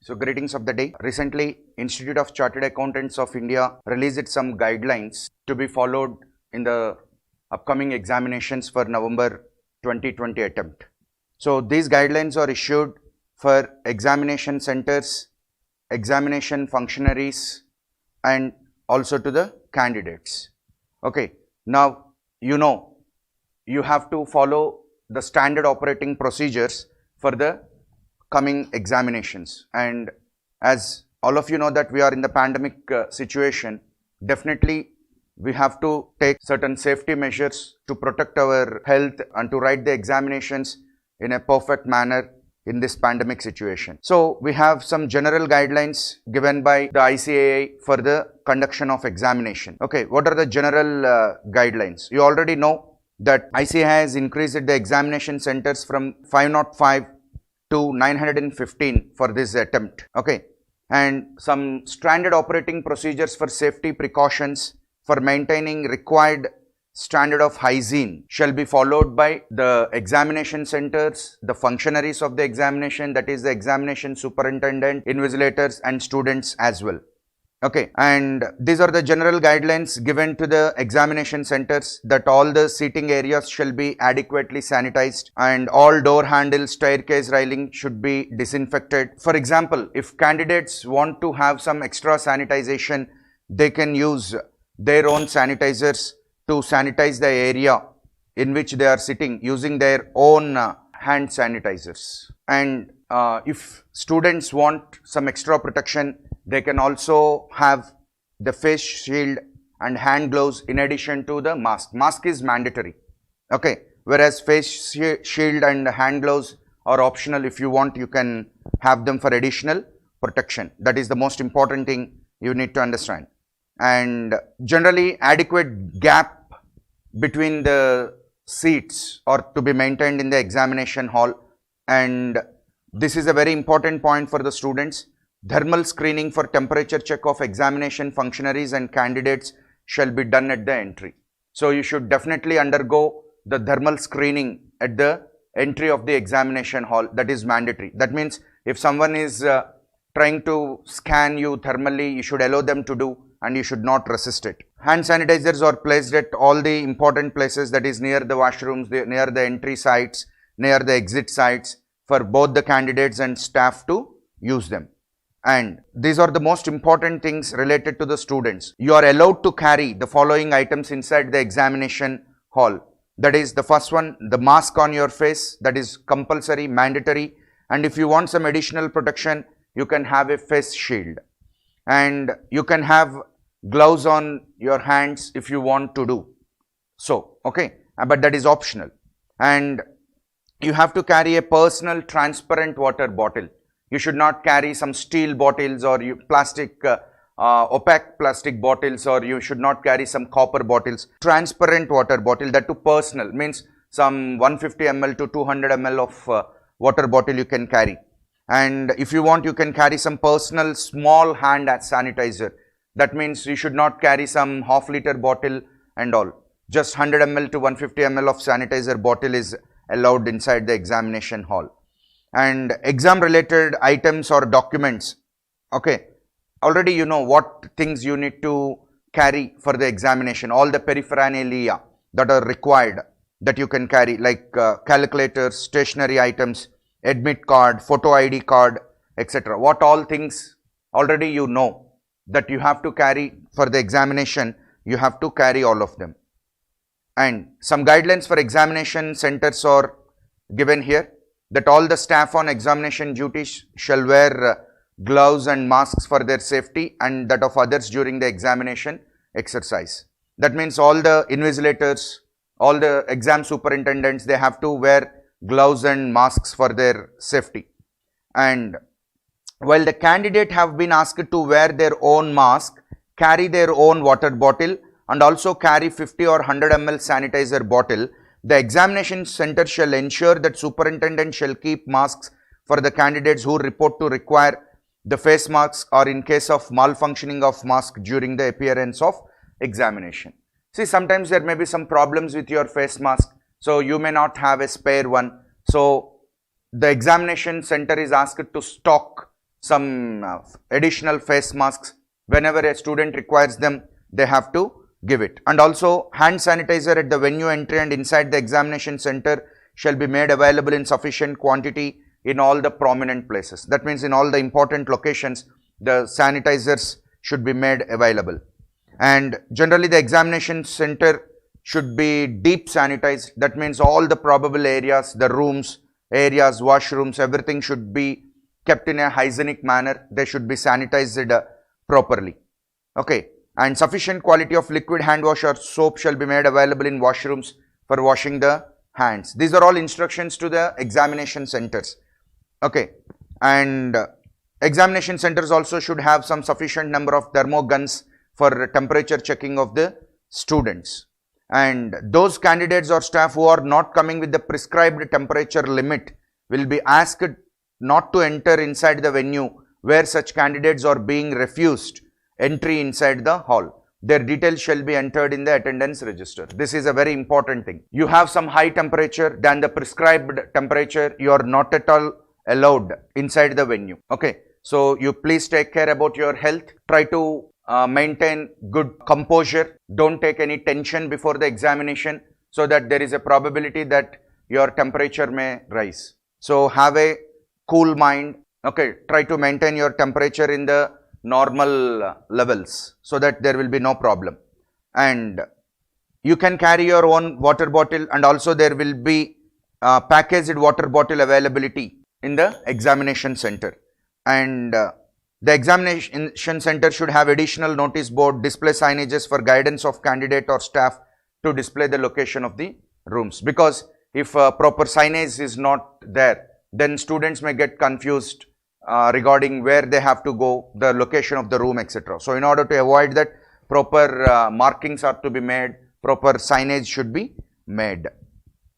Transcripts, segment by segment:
So greetings of the day. Recently, Institute of Chartered Accountants of India released some guidelines to be followed in the upcoming examinations for November 2020 attempt. So these guidelines are issued for examination centers, examination functionaries, and also to the candidates. Okay, now you have to follow the standard operating procedures for the coming examinations, and as all of you know that we are in the pandemic situation, definitely we have to take certain safety measures to protect our health and to write the examinations in a perfect manner in this pandemic situation. So we have some general guidelines given by the ICAI for the conduction of examination. Okay, what are the general guidelines? You already know that ICAI has increased the examination centers from 505 to 915 for this attempt. Okay, and some standard operating procedures for safety precautions for maintaining required standard of hygiene shall be followed by the examination centers, the functionaries of the examination, that is the examination superintendent, invigilators and students as well. Okay, and these are the general guidelines given to the examination centers, that all the seating areas shall be adequately sanitized and all door handles, staircase railing should be disinfected. For example, if candidates want to have some extra sanitization, they can use their own sanitizers to sanitize the area in which they are sitting using their own hand sanitizers. And if students want some extra protection, they can also have the face shield and hand gloves in addition to the mask. Mask is mandatory, okay, whereas face shield and hand gloves are optional. If you want, you can have them for additional protection. That is the most important thing you need to understand. And generally, adequate gap between the seats are to be maintained in the examination hall, and this is a very important point for the students. Thermal screening for temperature check of examination functionaries and candidates shall be done at the entry. So you should definitely undergo the thermal screening at the entry of the examination hall. That is mandatory. That means if someone is trying to scan you thermally, you should allow them to do and you should not resist it. Hand sanitizers are placed at all the important places, that is near the washrooms, near the entry sites, near the exit sites, for both the candidates and staff to use them. And these are the most important things related to the students. You are allowed to carry the following items inside the examination hall. That is the first one, the mask on your face, that is compulsory, mandatory. And if you want some additional protection, you can have a face shield. And you can have gloves on your hands if you want to do so, okay, but that is optional. And you have to carry a personal transparent water bottle. You should not carry some steel bottles or plastic, opaque plastic bottles, or you should not carry some copper bottles. Transparent water bottle, that too personal, means some 150 ml to 200 ml of water bottle you can carry. And if you want, you can carry some personal small hand sanitizer. That means you should not carry some half-liter bottle and all. Just 100 ml to 150 ml of sanitizer bottle is allowed inside the examination hall. And exam related items or documents, okay, already you know what things you need to carry for the examination. All the paraphernalia that are required that you can carry, like calculators, stationery items, admit card, photo ID card, etc. What all things already you know that you have to carry for the examination, you have to carry all of them. And some guidelines for examination centers are given here, that all the staff on examination duties shall wear gloves and masks for their safety and that of others during the examination exercise. That means all the invigilators, all the exam superintendents, they have to wear gloves and masks for their safety. And while the candidate have been asked to wear their own mask, carry their own water bottle and also carry 50 or 100 ml sanitizer bottle, the examination center shall ensure that superintendent shall keep masks for the candidates who report to require the face masks, or in case of malfunctioning of mask during the appearance of examination. See, sometimes there may be some problems with your face mask, so you may not have a spare one. So the examination center is asked to stock some additional face masks. Whenever a student requires them, they have to give it. And also hand sanitizer at the venue entry and inside the examination center shall be made available in sufficient quantity in all the prominent places. That means in all the important locations, the sanitizers should be made available. And generally the examination center should be deep sanitized. That means all the probable areas, the rooms, areas, washrooms, everything should be kept in a hygienic manner. They should be sanitized properly. Okay. And sufficient quality of liquid hand wash or soap shall be made available in washrooms for washing the hands. These are all instructions to the examination centers. Okay. And examination centers also should have some sufficient number of thermoguns for temperature checking of the students. And those candidates or staff who are not coming with the prescribed temperature limit will be asked not to enter inside the venue where such candidates are being refused entry inside the hall. Their details shall be entered in the attendance register. This is a very important thing. You have some high temperature than the prescribed temperature, you are not at all allowed inside the venue. Okay. So you please take care about your health. Try to maintain good composure. Don't take any tension before the examination so that there is a probability that your temperature may rise. So have a cool mind. Okay. Try to maintain your temperature in the normal levels so that there will be no problem. And you can carry your own water bottle, and also there will be packaged water bottle availability in the examination center. And the examination center should have additional notice board, display signages for guidance of candidate or staff to display the location of the rooms. Because if proper signage is not there, then students may get confused regarding where they have to go, the location of the room, etc. So in order to avoid that, proper markings are to be made, proper signage should be made.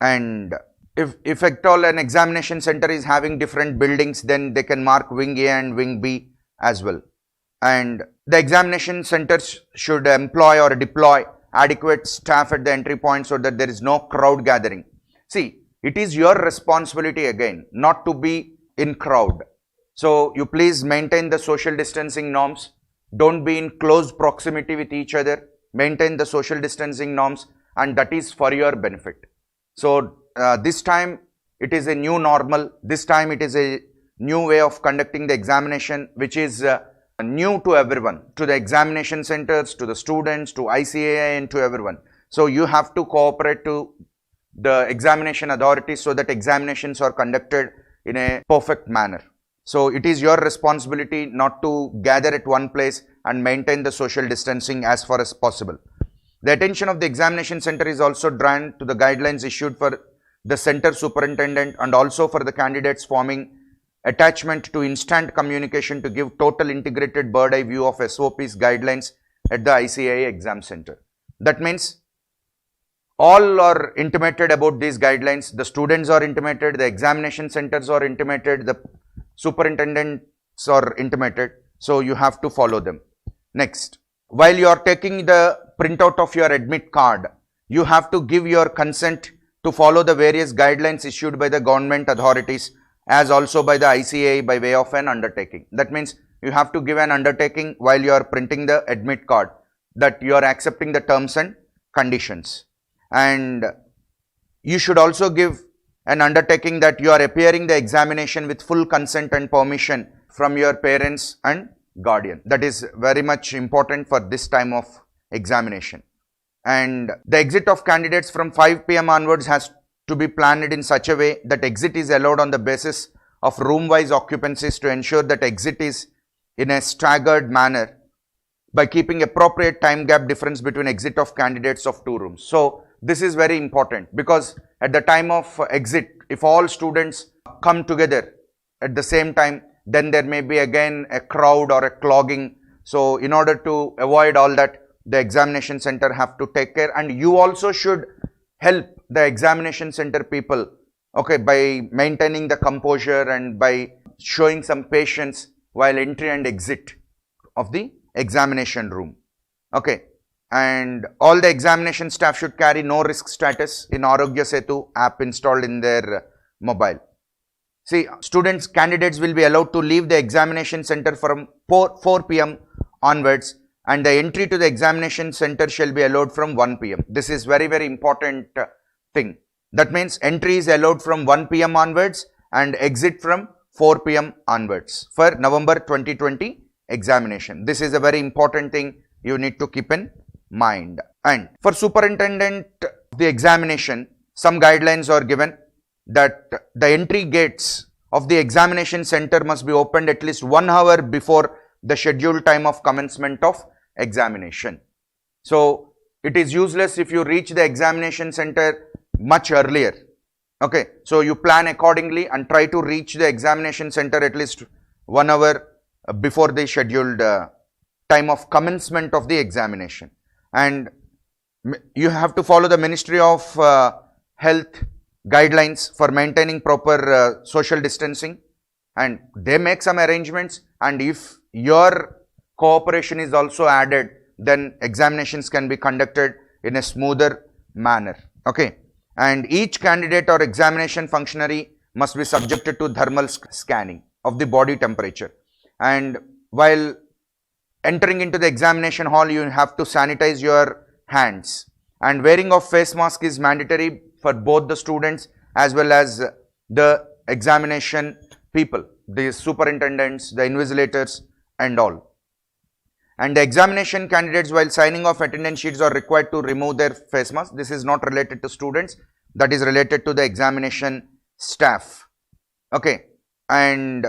And if at all an examination center is having different buildings, then they can mark wing A and wing B as well. And the examination centers should employ or deploy adequate staff at the entry point so that there is no crowd gathering. See, it is your responsibility again not to be in crowd. So you please maintain the social distancing norms. Don't be in close proximity with each other. Maintain the social distancing norms, and that is for your benefit. So this time it is a new normal. This time it is a new way of conducting the examination, which is new to everyone, to the examination centers, to the students, to ICAI, and to everyone. So you have to cooperate to the examination authorities so that examinations are conducted in a perfect manner. So it is your responsibility not to gather at one place and maintain the social distancing as far as possible. The attention of the examination center is also drawn to the guidelines issued for the center superintendent and also for the candidates forming attachment to instant communication to give total integrated bird eye view of SOPs guidelines at the ICAI exam center. That means all are intimated about these guidelines. The students are intimated, the examination centers are intimated, the superintendents are intimated. So you have to follow them. Next, while you are taking the printout of your admit card, you have to give your consent to follow the various guidelines issued by the government authorities as also by the ICAI by way of an undertaking. That means you have to give an undertaking while you are printing the admit card that you are accepting the terms and conditions. And you should also give an undertaking that you are appearing the examination with full consent and permission from your parents and guardian. That is very much important for this time of examination. And the exit of candidates from 5 p.m. onwards has to be planned in such a way that exit is allowed on the basis of room-wise occupancies to ensure that exit is in a staggered manner by keeping appropriate time gap difference between exit of candidates of 2 rooms. So this is very important because at the time of exit, if all students come together at the same time, then there may be again a crowd or a clogging. So in order to avoid all that, the examination center have to take care, and you also should help the examination center people, okay, by maintaining the composure and by showing some patience while entry and exit of the examination room. Okay. And all the examination staff should carry no risk status in Arogya Setu app installed in their mobile. See, candidates will be allowed to leave the examination center from 4 p.m. onwards, and the entry to the examination center shall be allowed from 1 p.m. This is very, very important thing. That means entry is allowed from 1 p.m. onwards and exit from 4 p.m. onwards for November 2020 examination. This is a very important thing you need to keep in mind. And for superintendent of the examination, some guidelines are given that the entry gates of the examination center must be opened at least 1 hour before the scheduled time of commencement of examination. So, it is useless if you reach the examination center much earlier. Okay, so you plan accordingly and try to reach the examination center at least 1 hour before the scheduled time of commencement of the examination. And you have to follow the Ministry of Health guidelines for maintaining proper social distancing, and they make some arrangements, and if your cooperation is also added, then examinations can be conducted in a smoother manner. Okay, and each candidate or examination functionary must be subjected to thermal scanning of the body temperature, and while entering into the examination hall you have to sanitize your hands, and wearing of face mask is mandatory for both the students as well as the examination people, the superintendents, the invigilators and all. And the examination candidates, while signing off attendance sheets, are required to remove their face mask. This is not related to students, that is related to the examination staff. Okay, and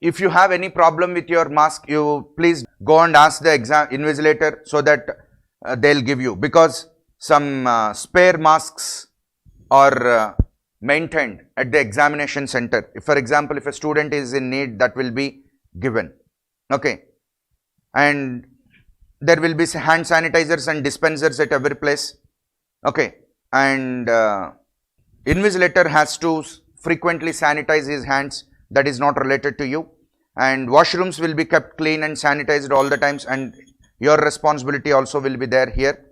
if you have any problem with your mask, you please go and ask the invigilator so that they'll give you, because some spare masks are maintained at the examination center. If, for example, if a student is in need, that will be given. Okay, and there will be hand sanitizers and dispensers at every place. Okay, and invigilator has to frequently sanitize his hands. That is not related to you, and washrooms will be kept clean and sanitized all the times, and your responsibility also will be there here.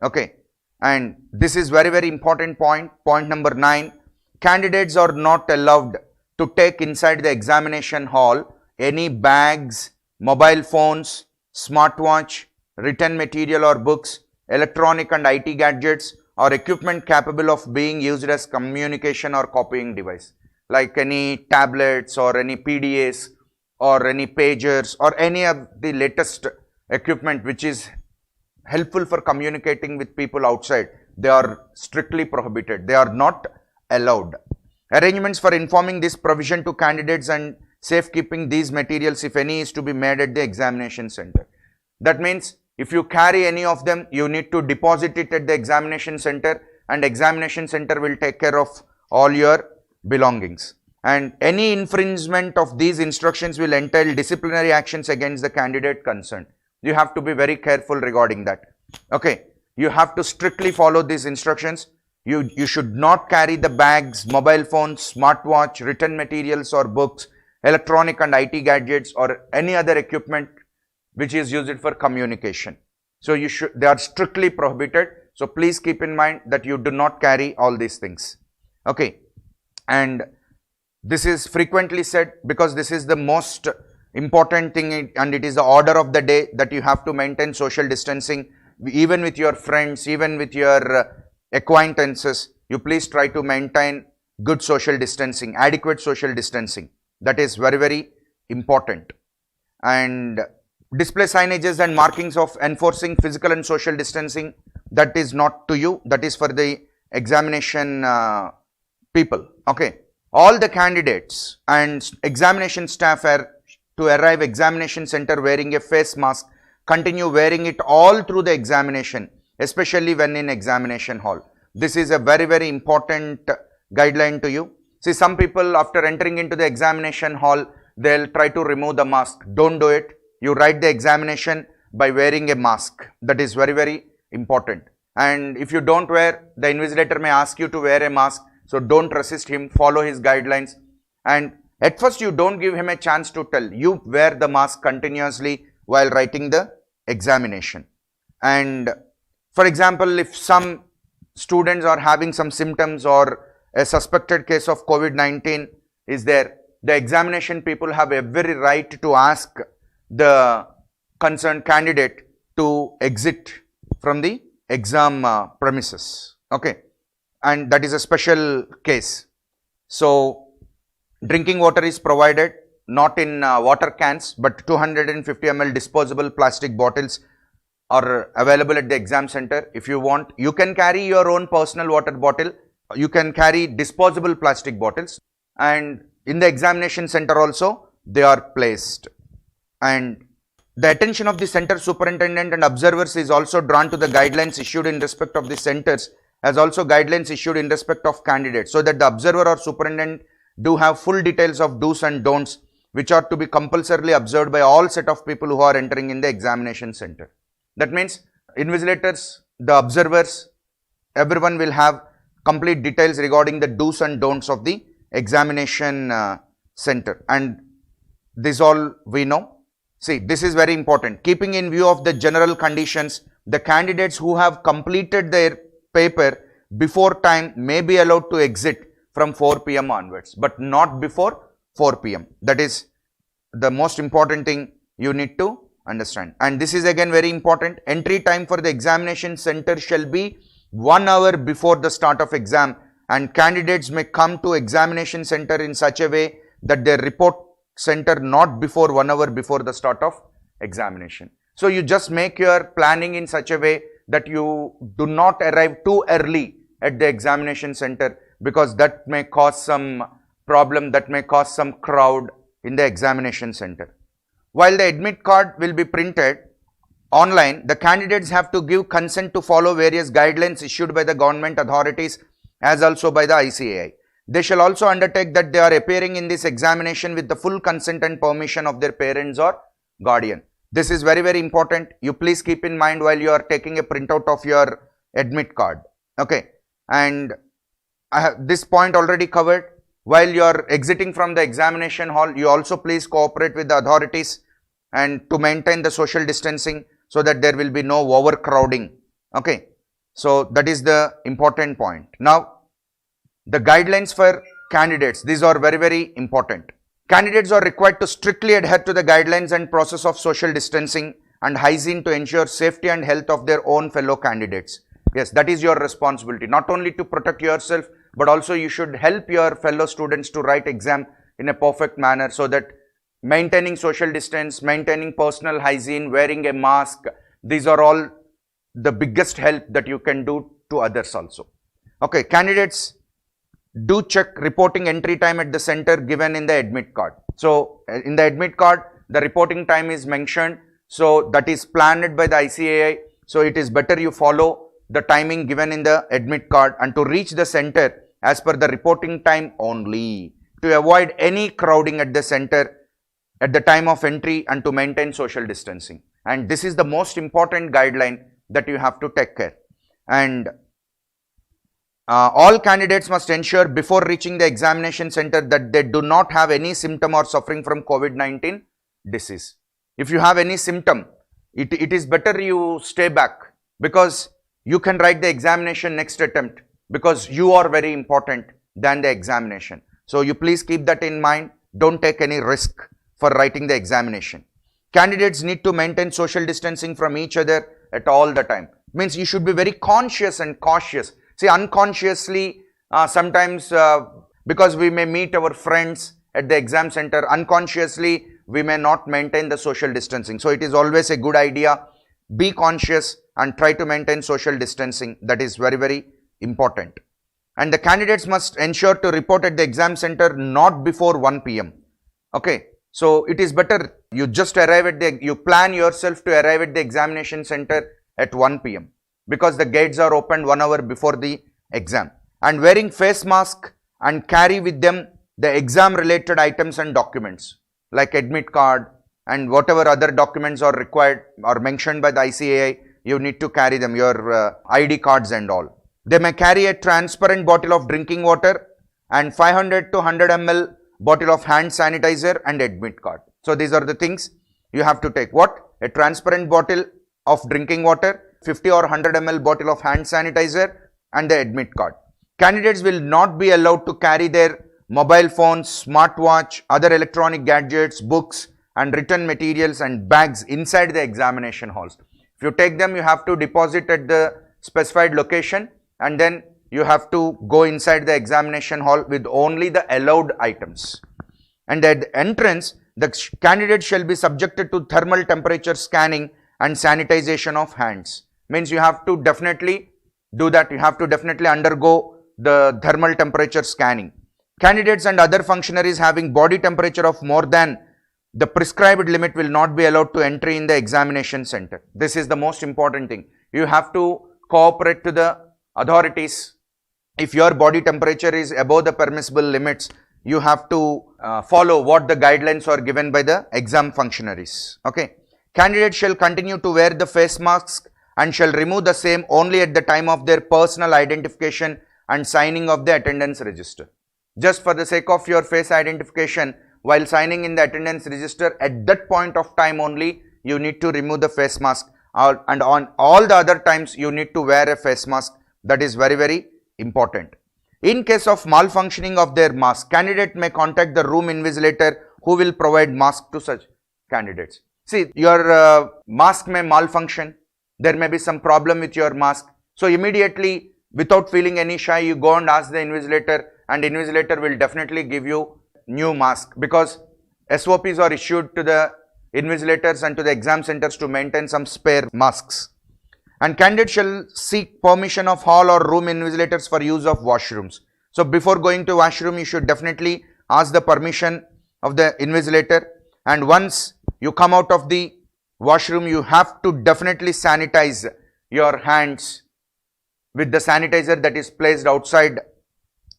Okay, and this is very, very important point. Point number 9, candidates are not allowed to take inside the examination hall any bags, mobile phones, smartwatch, written material or books, electronic and IT gadgets, or equipment capable of being used as communication or copying device, like any tablets or any PDAs or any pagers or any of the latest equipment which is helpful for communicating with people outside. They are strictly prohibited. They are not allowed. Arrangements for informing this provision to candidates and safekeeping these materials, if any, is to be made at the examination center. That means if you carry any of them, you need to deposit it at the examination center, and examination center will take care of all your belongings. And any infringement of these instructions will entail disciplinary actions against the candidate concerned. You have to be very careful regarding that. Okay, you have to strictly follow these instructions. You should not carry the bags, mobile phones, smartwatch, written materials or books, electronic and IT gadgets or any other equipment which is used for communication. So they are strictly prohibited. So please keep in mind that you do not carry all these things. Okay, and this is frequently said because this is the most important thing, and it is the order of the day that you have to maintain social distancing, even with your friends, even with your acquaintances. You please try to maintain good social distancing, adequate social distancing. That is very, very important. And display signages and markings of enforcing physical and social distancing, that is not to you, that is for the examination people. Okay, all the candidates and examination staff are to arrive examination center wearing a face mask, continue wearing it all through the examination, especially when in examination hall. This is a very, very important guideline to you. See, some people after entering into the examination hall, they'll try to remove the mask. Don't do it. You write the examination by wearing a mask. That is very, very important. And if you don't wear, the invigilator may ask you to wear a mask. So don't resist him, follow his guidelines. And at first you don't give him a chance to tell. You wear the mask continuously while writing the examination. And for example, if some students are having some symptoms or a suspected case of COVID-19, is there, the examination people have every right to ask the concerned candidate to exit from the exam premises. Okay, and that is a special case. So drinking water is provided not in water cans, but 250 ml disposable plastic bottles are available at the exam center. If you want, you can carry your own personal water bottle. You can carry disposable plastic bottles, and in the examination center also they are placed. And the attention of the center superintendent and observers is also drawn to the guidelines issued in respect of the centers, as also guidelines issued in respect of candidates, so that the observer or superintendent do have full details of do's and don'ts, which are to be compulsorily observed by all set of people who are entering in the examination center. That means invigilators, the observers, everyone will have complete details regarding the do's and don'ts of the examination center, and this all we know. See, this is very important. Keeping in view of the general conditions, the candidates who have completed their paper before time may be allowed to exit from 4 p.m. onwards, but not before 4 p.m. That is the most important thing you need to understand. And this is again very important. Entry time for the examination center shall be 1 hour before the start of exam, and candidates may come to examination center in such a way that they report center not before 1 hour before the start of examination. So you just make your planning in such a way that you do not arrive too early at the examination center, because that may cause some problem, that may cause some crowd in the examination center. While the admit card will be printed online, the candidates have to give consent to follow various guidelines issued by the government authorities as also by the ICAI. They shall also undertake that they are appearing in this examination with the full consent and permission of their parents or guardian. This is very, very important. You please keep in mind while you are taking a printout of your admit card. Okay, and I have this point already covered. While you are exiting from the examination hall, you also please cooperate with the authorities and to maintain the social distancing so that there will be no overcrowding. Okay, so that is the important point. Now, the guidelines for candidates, these are very, very important. Candidates are required to strictly adhere to the guidelines and process of social distancing and hygiene to ensure safety and health of their own fellow candidates. Yes, that is your responsibility, not only to protect yourself, but also you should help your fellow students to write exam in a perfect manner, so that maintaining social distance, maintaining personal hygiene, wearing a mask, these are all the biggest help that you can do to others also. Okay, candidates do check reporting entry time at the center given in the admit card. So in the admit card, the reporting time is mentioned. So that is planned by the ICAI. So it is better you follow the timing given in the admit card and to reach the center as per the reporting time only, to avoid any crowding at the center at the time of entry and to maintain social distancing. And this is the most important guideline that you have to take care. And all candidates must ensure before reaching the examination center that they do not have any symptom or suffering from COVID-19 disease. If you have any symptom, it is better you stay back, because you can write the examination next attempt, because you are very important than the examination. So you please keep that in mind. Don't take any risk for writing the examination. Candidates need to maintain social distancing from each other at all the time. Means you should be very conscious and cautious. See, unconsciously, sometimes because we may meet our friends at the exam center, unconsciously we may not maintain the social distancing. So it is always a good idea, be conscious and try to maintain social distancing. That is very, very important. And the candidates must ensure to report at the exam center not before 1 p.m. Okay, so it is better you just arrive at you plan yourself to arrive at the examination center at 1 p.m. because the gates are opened 1 hour before the exam. And wearing face mask and carry with them the exam related items and documents like admit card and whatever other documents are required or mentioned by the ICAI, you need to carry them, your ID cards and all. They may carry a transparent bottle of drinking water and 500 to 100 ml bottle of hand sanitizer and admit card. So these are the things you have to take. What? A transparent bottle of drinking water, 50 or 100 ml bottle of hand sanitizer and the admit card. Candidates will not be allowed to carry their mobile phones, smartwatch, other electronic gadgets, books and written materials and bags inside the examination halls. If you take them, you have to deposit at the specified location and then you have to go inside the examination hall with only the allowed items. And at the entrance, the candidate shall be subjected to thermal temperature scanning and sanitization of hands. Means you have to definitely do that. You have to definitely undergo the thermal temperature scanning. Candidates and other functionaries having body temperature of more than the prescribed limit will not be allowed to enter in the examination center. This is the most important thing. You have to cooperate to the authorities. If your body temperature is above the permissible limits, you have to follow what the guidelines are given by the exam functionaries. Okay. Candidates shall continue to wear the face mask and shall remove the same only at the time of their personal identification and signing of the attendance register. Just for the sake of your face identification, while signing in the attendance register, at that point of time only, you need to remove the face mask, and on all the other times, you need to wear a face mask. That is very, very important. In case of malfunctioning of their mask, candidate may contact the room invisilator who will provide mask to such candidates. See, your mask may malfunction. There may be some problem with your mask. So immediately, without feeling any shy, you go and ask the invigilator, and invigilator will definitely give you new mask, because SOPs are issued to the invigilators and to the exam centers to maintain some spare masks. And candidate shall seek permission of hall or room invigilators for use of washrooms. So before going to washroom, you should definitely ask the permission of the invigilator, and once you come out of the washroom, you have to definitely sanitize your hands with the sanitizer that is placed outside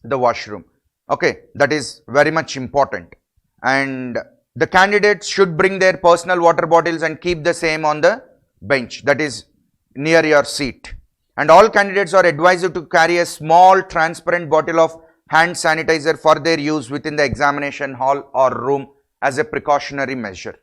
the washroom. Okay, that is very much important. And the candidates should bring their personal water bottles and keep the same on the bench, that is near your seat. And all candidates are advised to carry a small transparent bottle of hand sanitizer for their use within the examination hall or room as a precautionary measure.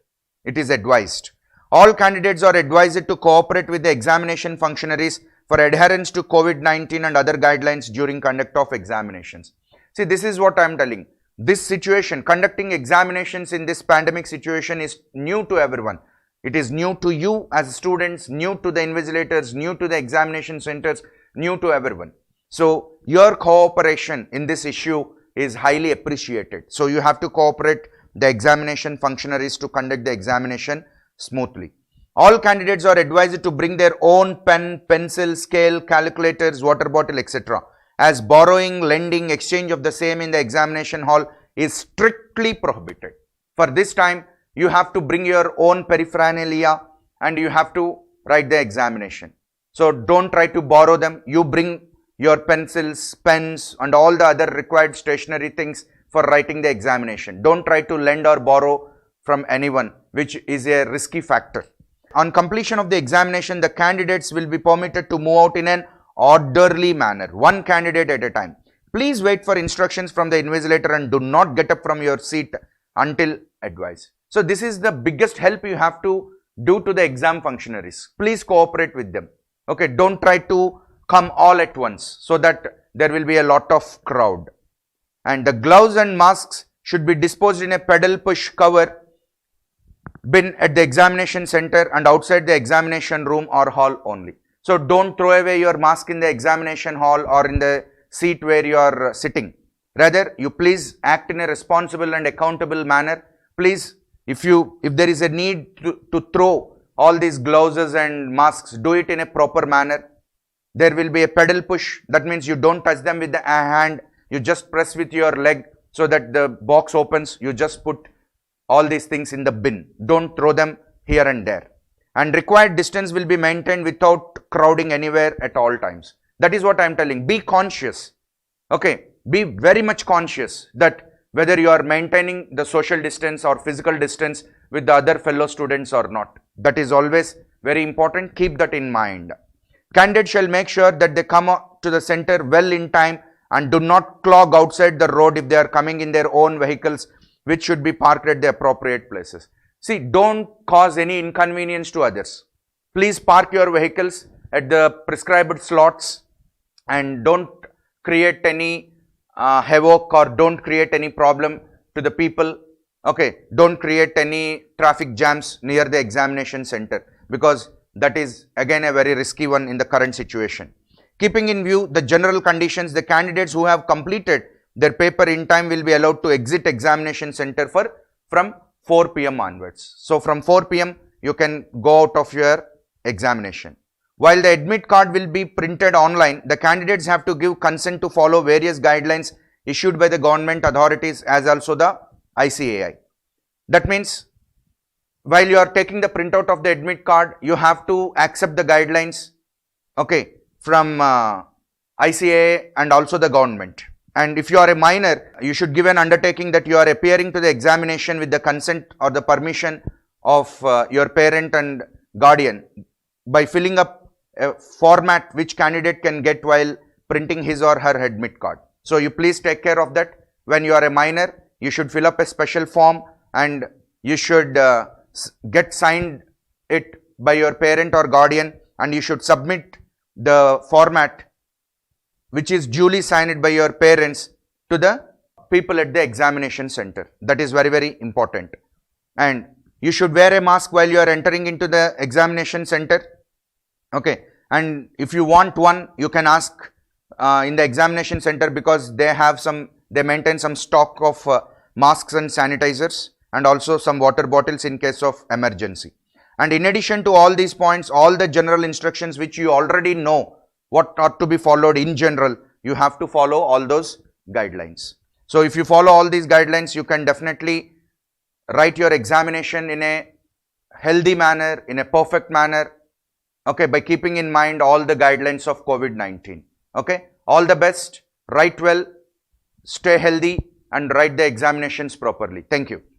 It is advised. All candidates are advised to cooperate with the examination functionaries for adherence to COVID-19 and other guidelines during conduct of examinations. See, this is what I am telling. This situation, conducting examinations in this pandemic situation, is new to everyone. It is new to you as students, new to the invigilators, new to the examination centers, new to everyone. So, your cooperation in this issue is highly appreciated. So, you have to cooperate the examination functionaries to conduct the examination smoothly. All candidates are advised to bring their own pen, pencil, scale, calculators, water bottle, etc. as borrowing, lending, exchange of the same in the examination hall is strictly prohibited. For this time, you have to bring your own paraphernalia and you have to write the examination. So, don't try to borrow them. You bring your pencils, pens and all the other required stationery things for writing the examination. Don't try to lend or borrow from anyone, which is a risky factor. On completion of the examination, the candidates will be permitted to move out in an orderly manner, one candidate at a time. Please wait for instructions from the invigilator and do not get up from your seat until advised. So, this is the biggest help you have to do to the exam functionaries. Please cooperate with them. Okay, don't try to come all at once so that there will be a lot of crowd. And the gloves and masks should be disposed in a pedal push cover bin at the examination center and outside the examination room or hall only. So, don't throw away your mask in the examination hall or in the seat where you are sitting. Rather, you please act in a responsible and accountable manner. Please, if there is a need to throw all these gloves and masks, do it in a proper manner. There will be a pedal push. That means you don't touch them with the hand. You just press with your leg so that the box opens. You just put all these things in the bin. Don't throw them here and there. And required distance will be maintained without crowding anywhere at all times. That is what I am telling. Be conscious. Okay. Be very much conscious that whether you are maintaining the social distance or physical distance with the other fellow students or not. That is always very important. Keep that in mind. Candidates shall make sure that they come to the center well in time and do not clog outside the road if they are coming in their own vehicles, which should be parked at the appropriate places. See, don't cause any inconvenience to others. Please park your vehicles at the prescribed slots and don't create any havoc or don't create any problem to the people. Okay, don't create any traffic jams near the examination center, because that is again a very risky one in the current situation. Keeping in view the general conditions, the candidates who have completed their paper in time will be allowed to exit examination center from 4 p.m. onwards. So from 4 p.m. you can go out of your examination. While the admit card will be printed online, the candidates have to give consent to follow various guidelines issued by the government authorities as also the ICAI. That means while you are taking the printout of the admit card, you have to accept the guidelines, okay, from ICAI and also the government. And if you are a minor, you should give an undertaking that you are appearing to the examination with the consent or the permission of your parent and guardian by filling up a format which candidate can get while printing his or her admit card. So you please take care of that. When you are a minor, you should fill up a special form and you should get signed it by your parent or guardian, and you should submit the format which is duly signed by your parents to the people at the examination center. That is very, very important. And you should wear a mask while you are entering into the examination center. Okay, and if you want one, you can ask in the examination center, because they maintain some stock of masks and sanitizers and also some water bottles in case of emergency. And in addition to all these points, all the general instructions which you already know what ought to be followed in general, you have to follow all those guidelines. So if you follow all these guidelines, you can definitely write your examination in a healthy manner, in a perfect manner, okay, by keeping in mind all the guidelines of COVID-19. Okay, all the best, write well, stay healthy and write the examinations properly. Thank you.